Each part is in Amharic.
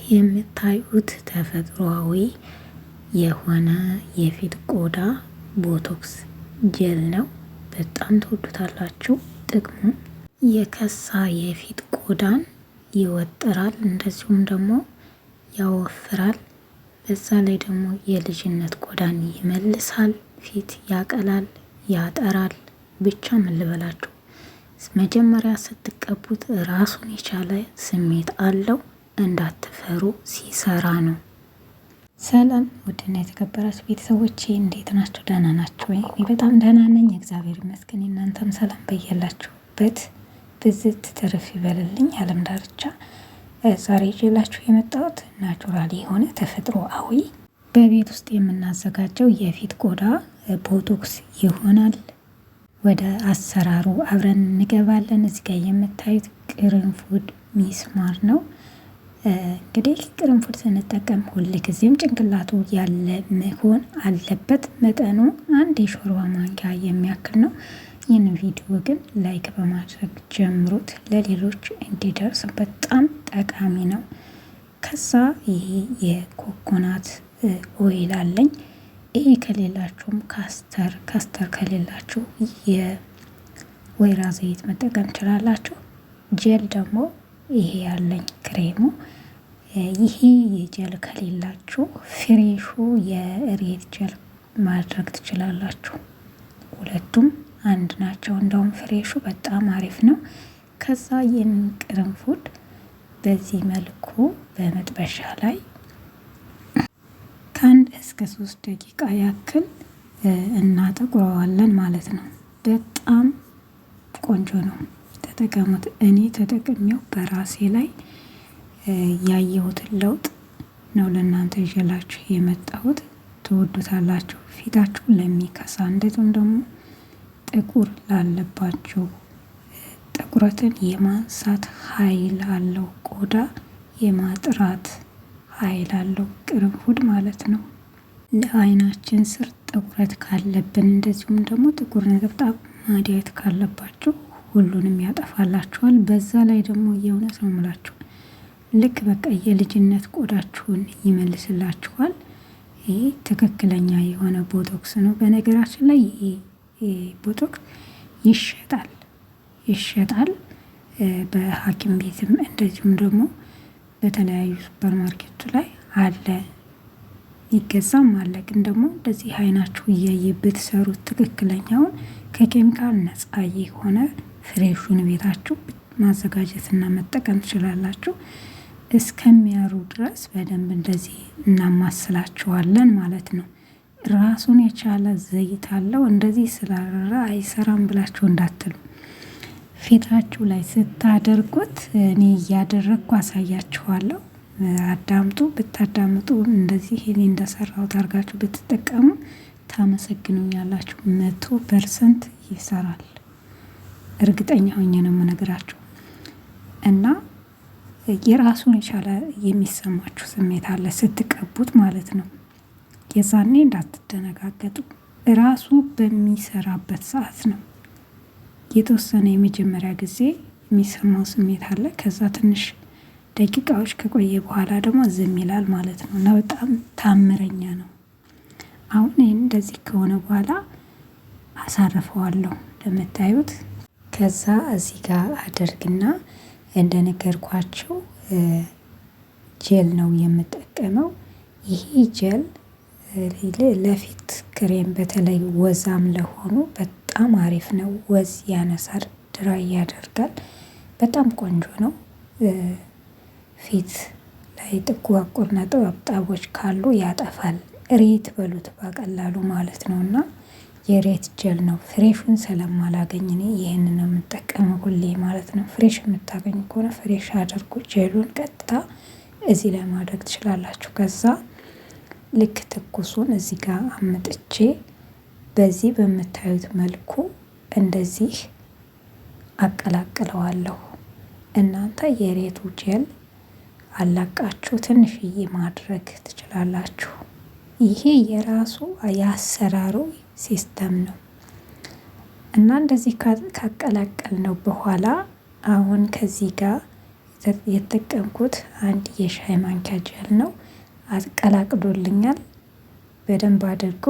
የምታዩት ተፈጥሯዊ የሆነ የፊት ቆዳ ቦቶክስ ጀል ነው። በጣም ትወዱታላችሁ። ጥቅሙ የከሳ የፊት ቆዳን ይወጥራል፣ እንደዚሁም ደግሞ ያወፍራል። በዛ ላይ ደግሞ የልጅነት ቆዳን ይመልሳል፣ ፊት ያቀላል፣ ያጠራል። ብቻ ምን ልበላችሁ፣ መጀመሪያ ስትቀቡት ራሱን የቻለ ስሜት አለው። እንዳትፈሩ፣ ሲሰራ ነው። ሰላም ውድና የተከበራችሁ ቤተሰቦቼ እንዴት ናችሁ? ደህና ናችሁ ወይ? እኔ በጣም ደህና ነኝ፣ እግዚአብሔር ይመስገን። እናንተም ሰላም በያላችሁበት ብዝት ትርፍ ይበልልኝ ዓለም ዳርቻ። ዛሬ ይዤላችሁ የመጣሁት ናቹራል የሆነ ተፈጥሮአዊ በቤት ውስጥ የምናዘጋጀው የፊት ቆዳ ቦቶክስ ይሆናል። ወደ አሰራሩ አብረን እንገባለን። እዚህ ጋር የምታዩት ቅርንፉድ ሚስማር ነው። እንግዲህ ቅርንፉድ ስንጠቀም ሁል ጊዜም ጭንቅላቱ ያለ መሆን አለበት። መጠኑ አንድ የሾርባ ማንኪያ የሚያክል ነው። ይህን ቪዲዮ ግን ላይክ በማድረግ ጀምሩት፣ ለሌሎች እንዲደርስ በጣም ጠቃሚ ነው። ከዛ ይሄ የኮኮናት ኦይል አለኝ። ይሄ ከሌላችሁም ካስተር ከሌላችሁ የወይራ ዘይት መጠቀም ትችላላችሁ። ጀል ደግሞ ይሄ ያለኝ ክሬሙ። ይሄ የጀል ከሌላችሁ ፍሬሹ የሬት ጀል ማድረግ ትችላላችሁ። ሁለቱም አንድ ናቸው። እንደውም ፍሬሹ በጣም አሪፍ ነው። ከዛ ይህን ቅርንፉድ በዚህ መልኩ በመጥበሻ ላይ ከአንድ እስከ 3 ደቂቃ ያክል እናጠቁረዋለን ማለት ነው። በጣም ቆንጆ ነው፣ ተጠቀሙት። እኔ ተጠቅሜው በራሴ ላይ ያየሁትን ለውጥ ነው ለእናንተ ይዤላችሁ የመጣሁት። ትወዱታላችሁ። ፊታችሁ ለሚከሳ እንደዚሁም ደግሞ ጥቁር ላለባችሁ ጥቁረትን የማንሳት ኃይል አለው። ቆዳ የማጥራት ኃይል አለው ቅርንፉድ ማለት ነው። ለአይናችን ስር ጥቁረት ካለብን እንደዚሁም ደግሞ ጥቁር ነጠብጣብ ማዲያት ካለባችሁ ሁሉንም ያጠፋላችኋል። በዛ ላይ ደግሞ የእውነት ነው የምላችሁ ልክ በቃ የልጅነት ቆዳችሁን ይመልስላችኋል። ይሄ ትክክለኛ የሆነ ቦቶክስ ነው። በነገራችን ላይ ይሄ ቦቶክስ ይሸጣል በሐኪም ቤትም እንደዚሁም ደግሞ በተለያዩ ሱፐር ማርኬቱ ላይ አለ፣ ይገዛም አለ። ግን ደግሞ እንደዚህ አይናችሁ እያየ ብትሰሩት ትክክለኛውን ከኬሚካል ነፃ የሆነ ፍሬሹን ቤታችሁ ማዘጋጀትና መጠቀም ትችላላችሁ። እስከሚያሩ ድረስ በደንብ እንደዚህ እናማስላችኋለን ማለት ነው። ራሱን የቻለ ዘይት አለው። እንደዚህ ስላረራ አይሰራም ብላችሁ እንዳትሉ። ፊታችሁ ላይ ስታደርጉት እኔ እያደረግኩ አሳያችኋለሁ። አዳምጡ። ብታዳምጡ እንደዚህ እኔ እንደሰራሁት አድርጋችሁ ብትጠቀሙ ታመሰግኑኛላችሁ። 100% ይሰራል። እርግጠኛ ሆኜ ነው የምነግራችሁ። እና የራሱን የቻለ የሚሰማችሁ ስሜት አለ ስትቀቡት ማለት ነው። የዛኔ እንዳትደነጋገጡ። ራሱ በሚሰራበት ሰዓት ነው የተወሰነ የመጀመሪያ ጊዜ የሚሰማው ስሜት አለ። ከዛ ትንሽ ደቂቃዎች ከቆየ በኋላ ደግሞ ዝም ይላል ማለት ነው። እና በጣም ታምረኛ ነው። አሁን ይህን እንደዚህ ከሆነ በኋላ አሳርፈዋለሁ እንደምታዩት። ከዛ እዚህ ጋር አደርግና እንደነገርኳቸው ጀል ነው የምጠቀመው። ይሄ ጀል ለፊት ክሬም በተለይ ወዛም ለሆኑ በጣም አሪፍ ነው። ወዝ ያነሳል፣ ድራይ ያደርጋል። በጣም ቆንጆ ነው። ፊት ላይ ጥቋቁር ነጠብጣቦች ካሉ ያጠፋል። ሬት በሉት በቀላሉ ማለት ነው። እና የሬት ጀል ነው። ፍሬሹን ስለማላገኝ እኔ ይህንን ነው የምጠቀመው ሁሌ ማለት ነው። ፍሬሽ የምታገኙ ከሆነ ፍሬሽ አድርጉ። ጀሉን ቀጥታ እዚህ ላይ ማድረግ ትችላላችሁ። ከዛ ልክ ትኩሱን እዚህ ጋር አምጥቼ በዚህ በምታዩት መልኩ እንደዚህ አቀላቅለዋለሁ። እናንተ የሬቱ ጀል አላቃችሁ ትንሽዬ ማድረግ ትችላላችሁ። ይሄ የራሱ ያሰራሩ ሲስተም ነው። እና እንደዚህ ካቀላቀል ነው በኋላ አሁን ከዚህ ጋር የተጠቀምኩት አንድ የሻይ ማንኪያ ጀል ነው። አቀላቅሎልኛል። በደንብ አድርጎ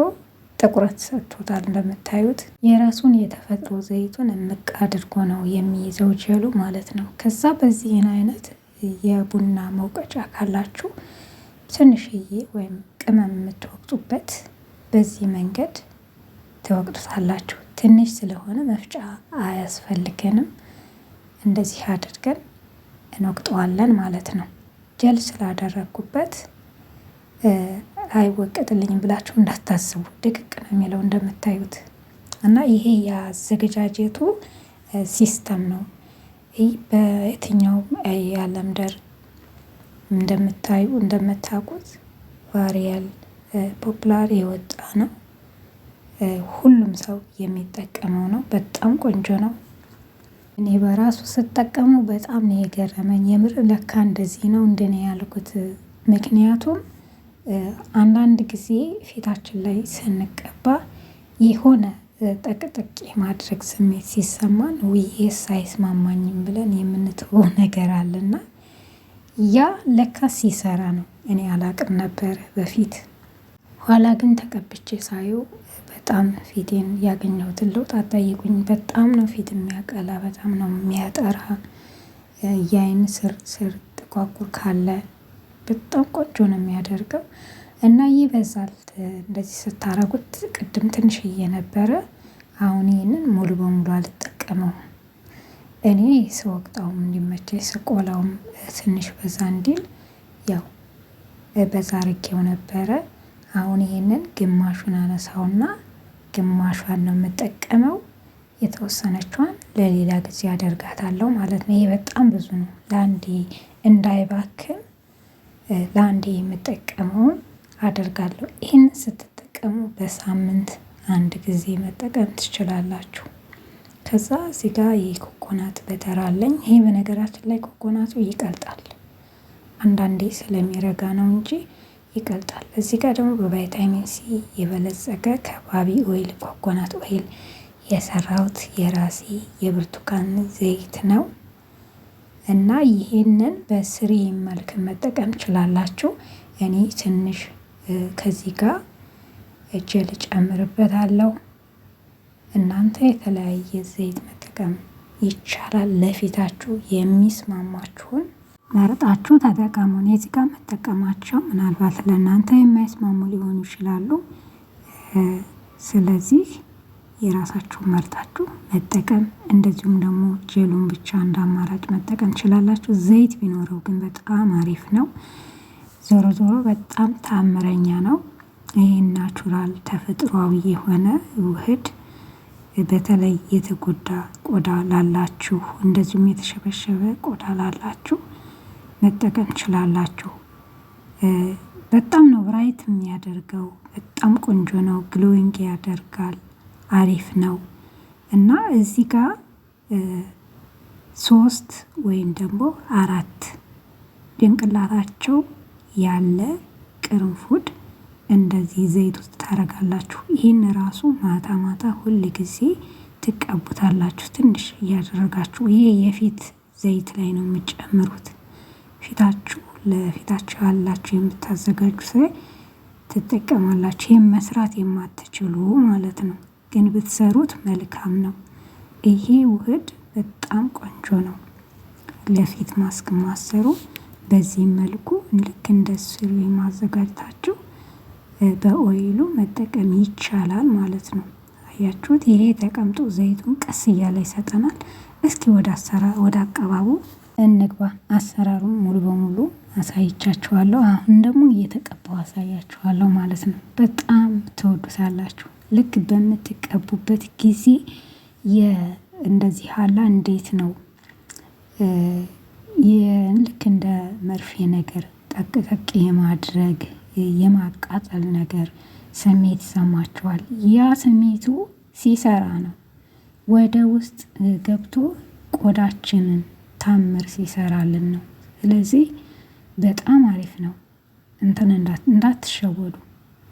ጥቁረት ሰጥቶታል። እንደምታዩት የራሱን የተፈጥሮ ዘይቱን እምቅ አድርጎ ነው የሚይዘው ጀሉ ማለት ነው። ከዛ በዚህን አይነት የቡና መውቀጫ ካላችሁ ትንሽዬ ወይም ቅመም የምትወቅጡበት በዚህ መንገድ ትወቅጡታላችሁ። ትንሽ ስለሆነ መፍጫ አያስፈልገንም። እንደዚህ አድርገን እንወቅጠዋለን ማለት ነው። ጀል ስላደረግኩበት አይወቀጥልኝም ብላችሁ እንዳታስቡ፣ ድቅቅ ነው የሚለው እንደምታዩት። እና ይሄ የአዘገጃጀቱ ሲስተም ነው። ይህ በየትኛውም የዓለም ደር እንደምታውቁት ቫሪያል ፖፕላር የወጣ ነው። ሁሉም ሰው የሚጠቀመው ነው። በጣም ቆንጆ ነው። እኔ በራሱ ስጠቀሙ በጣም ነው የገረመኝ። የምር ለካ እንደዚህ ነው እንደኔ ያልኩት። ምክንያቱም አንዳንድ ጊዜ ፊታችን ላይ ስንቀባ የሆነ ጠቅጥቅ የማድረግ ስሜት ሲሰማን ውይስ አይስማማኝም ብለን የምንተወው ነገር አለና ያ ለካ ሲሰራ ነው። እኔ አላቅም ነበር በፊት። ኋላ ግን ተቀብቼ ሳየው በጣም ፊቴን ያገኘሁትን ለውጥ አጠይቁኝ። በጣም ነው ፊት የሚያቀላ፣ በጣም ነው የሚያጠራ። የአይን ስር ጥቋቁር ካለ በጣም ቆንጆ ነው የሚያደርገው እና ይበዛል። እንደዚህ ስታረጉት ቅድም ትንሽዬ ነበረ። አሁን ይህንን ሙሉ በሙሉ አልጠቀመውም። እኔ ስወቅጣውም እንዲመቸኝ ስቆላውም ትንሽ በዛ እንዲል ያው በዛ አርጌው ነበረ። አሁን ይህንን ግማሹን አነሳውና ግማሿን ነው የምጠቀመው። የተወሰነችዋን ለሌላ ጊዜ አደርጋታለሁ ማለት ነው። ይሄ በጣም ብዙ ነው። ለአንዴ እንዳይባክን ለአንዴ የምጠቀመውን አደርጋለሁ። ይህን ስትጠቀሙ በሳምንት አንድ ጊዜ መጠቀም ትችላላችሁ። ከዛ እዚህ ጋር የኮኮናት በተር አለኝ። ይሄ በነገራችን ላይ ኮኮናቱ ይቀልጣል። አንዳንዴ ስለሚረጋ ነው እንጂ ይቀልጣል። እዚህ ጋር ደግሞ በቫይታሚን ሲ የበለጸገ ከባቢ ኦይል ኮኮናት ኦይል የሰራሁት የራሴ የብርቱካን ዘይት ነው እና ይሄንን በስሪ መልክ መጠቀም ትችላላችሁ። እኔ ትንሽ ከዚህ ጋር ጀል ጨምርበታለሁ። እናንተ የተለያየ ዘይት መጠቀም ይቻላል። ለፊታችሁ የሚስማማችሁን መርጣችሁ ተጠቀሙ። እኔ እዚህ ጋር መጠቀማቸው ምናልባት ለእናንተ የማይስማሙ ሊሆኑ ይችላሉ። ስለዚህ የራሳችሁን መርጣችሁ መጠቀም፣ እንደዚሁም ደግሞ ጀሉን ብቻ እንደ አማራጭ መጠቀም ትችላላችሁ። ዘይት ቢኖረው ግን በጣም አሪፍ ነው። ዞሮ ዞሮ በጣም ታምረኛ ነው። ይሄ ናቹራል ተፈጥሯዊ የሆነ ውህድ በተለይ የተጎዳ ቆዳ ላላችሁ፣ እንደዚሁም የተሸበሸበ ቆዳ ላላችሁ መጠቀም ትችላላችሁ። በጣም ነው ብራይት የሚያደርገው። በጣም ቆንጆ ነው። ግሎዊንግ ያደርጋል። አሪፍ ነው እና እዚህ ጋር 3 ወይም ደግሞ 4 ጭንቅላታቸው ያለ ቅርንፉድ እንደዚህ ዘይት ውስጥ ታረጋላችሁ። ይህን ራሱ ማታ ማታ ሁል ጊዜ ትቀቡታላችሁ ትንሽ እያደረጋችሁ። ይሄ የፊት ዘይት ላይ ነው የምትጨምሩት። ፊታችሁ ለፊታችሁ ያላችሁ የምታዘጋጁት ላይ ትጠቀማላችሁ። ይህም መስራት የማትችሉ ማለት ነው፣ ግን ብትሰሩት መልካም ነው። ይሄ ውህድ በጣም ቆንጆ ነው። ለፊት ማስክ ማሰሩ በዚህ መልኩ ልክ እንደ ስሩ ማዘጋጀታችሁ በኦይሉ መጠቀም ይቻላል ማለት ነው። አያችሁት? ይሄ ተቀምጦ ዘይቱን ቀስ እያለ ይሰጠናል። እስኪ ወደ አቀባቡ እንግባ። አሰራሩን ሙሉ በሙሉ አሳይቻችኋለሁ። አሁን ደግሞ እየተቀባው አሳያችኋለሁ ማለት ነው። በጣም ትወዱታላችሁ። ልክ በምትቀቡበት ጊዜ እንደዚህ ሀላ እንዴት ነው ልክ እንደ መርፌ ነገር ጠቅ የማድረግ የማቃጠል ነገር ስሜት ይሰማችኋል። ያ ስሜቱ ሲሰራ ነው ወደ ውስጥ ገብቶ ቆዳችንን ታምር ሲሰራልን ነው። ስለዚህ በጣም አሪፍ ነው። እንዳትሸወዱ።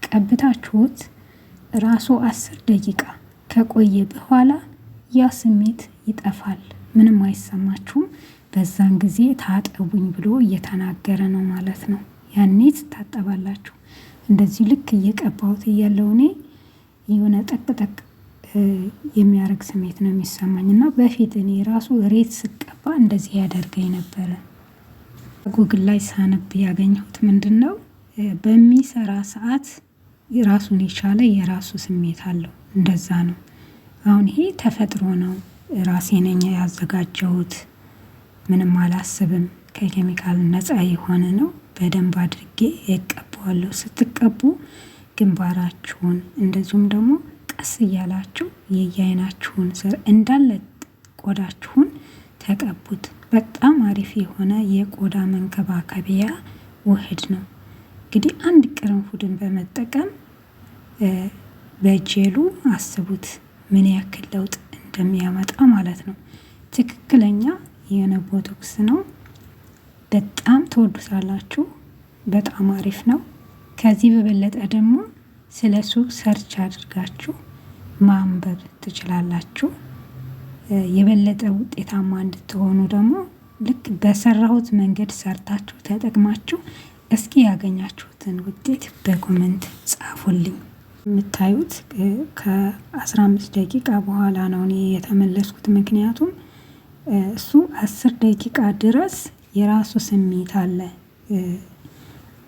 ቀብታችሁት ራሱ 10 ደቂቃ ከቆየ በኋላ ያ ስሜት ይጠፋል። ምንም አይሰማችሁም። በዛን ጊዜ ታጠቡኝ ብሎ እየተናገረ ነው ማለት ነው። ያኔ ትታጠባላችሁ። እንደዚህ ልክ እየቀባሁት እያለው እኔ የሆነ ጠቅጠቅ የሚያደርግ ስሜት ነው የሚሰማኝ እና በፊት እኔ ራሱ ሬት ስቀባ እንደዚህ ያደርገኝ ነበረ። ጉግል ላይ ሳነብ ያገኘሁት ምንድን ነው በሚሰራ ሰዓት ራሱን የቻለ የራሱ ስሜት አለው። እንደዛ ነው። አሁን ይሄ ተፈጥሮ ነው። ራሴ ነኝ ያዘጋጀሁት። ምንም አላስብም። ከኬሚካል ነፃ የሆነ ነው። በደንብ አድርጌ እቀባዋለሁ። ስትቀቡ ግንባራችሁን እንደዚሁም ደግሞ ቀስ እያላችሁ የየአይናችሁን ስር እንዳለ ቆዳችሁን ተቀቡት። በጣም አሪፍ የሆነ የቆዳ መንከባከቢያ ውህድ ነው። እንግዲህ አንድ ቅርንፉድን በመጠቀም በጄሉ አስቡት ምን ያክል ለውጥ እንደሚያመጣ ማለት ነው። ትክክለኛ የሆነ ቦቶክስ ነው። በጣም ትወዱታላችሁ። በጣም አሪፍ ነው። ከዚህ በበለጠ ደግሞ ስለሱ ሰርች አድርጋችሁ ማንበብ ትችላላችሁ። የበለጠ ውጤታማ እንድትሆኑ ደግሞ ልክ በሰራሁት መንገድ ሰርታችሁ ተጠቅማችሁ እስኪ ያገኛችሁትን ውጤት በኮመንት ጻፉልኝ። የምታዩት ከ15 ደቂቃ በኋላ ነው እኔ የተመለስኩት። ምክንያቱም እሱ 10 ደቂቃ ድረስ የራሱ ስሜት አለ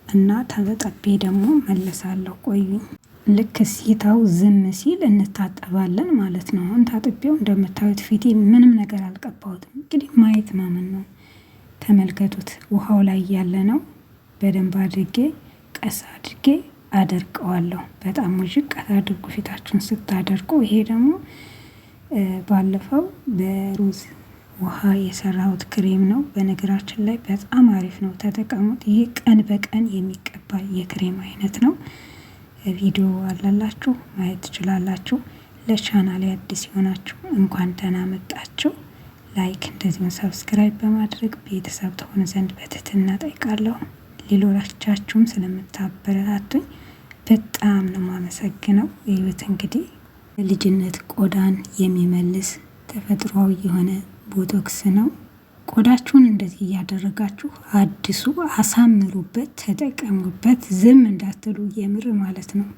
እና ተበጠቤ ደግሞ መለሳለሁ። ቆዩኝ። ልክ ሲታው ዝም ሲል እንታጠባለን ማለት ነው። አሁን ታጥቤው እንደምታዩት ፊቴ ምንም ነገር አልቀባሁትም። እንግዲህ ማየት ማመን ነው። ተመልከቱት። ውሃው ላይ ያለ ነው። በደንብ አድርጌ ቀስ አድርጌ አደርቀዋለሁ። በጣም ሙዥቅ አድርጉ ፊታችሁን ስታደርቁ። ይሄ ደግሞ ባለፈው በሩዝ ውሃ የሰራሁት ክሬም ነው። በነገራችን ላይ በጣም አሪፍ ነው፣ ተጠቀሙት። ይሄ ቀን በቀን የሚቀባ የክሬም አይነት ነው። ቪዲዮ አላላችሁ ማየት ትችላላችሁ። ለቻናሌ አዲስ የሆናችሁ እንኳን ደህና መጣችሁ። ላይክ እንደዚሁም ሰብስክራይብ በማድረግ ቤተሰብ ትሆኑ ዘንድ በትህትና ጠይቃለሁ። ሌሎቻችሁም ስለምታበረታቱኝ በጣም ነው የማመሰግነው። ይሁት እንግዲህ ልጅነት ቆዳን የሚመልስ ተፈጥሯዊ የሆነ ቦቶክስ ነው። ቆዳችሁን እንደዚህ እያደረጋችሁ አድሱ፣ አሳምሩበት፣ ተጠቀሙበት። ዝም እንዳትሉ የምር ማለት ነው።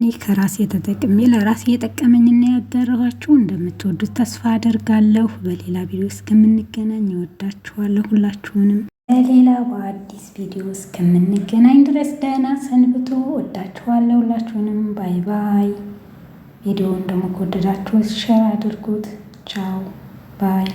እኔ ከራሴ ተጠቅሜ ለራሴ የጠቀመኝና ያጋራኋችሁ እንደምትወዱት ተስፋ አደርጋለሁ። በሌላ ቪዲዮ እስከምንገናኝ እወዳችኋለሁ ሁላችሁንም። በሌላ በአዲስ ቪዲዮ እስከምንገናኝ ድረስ ደህና ሰንብቱ። እወዳችኋለሁ ሁላችሁንም። ባይ ባይ። ቪዲዮውን ደግሞ ከወደዳችሁ ሼር አድርጉት። ቻው ባይ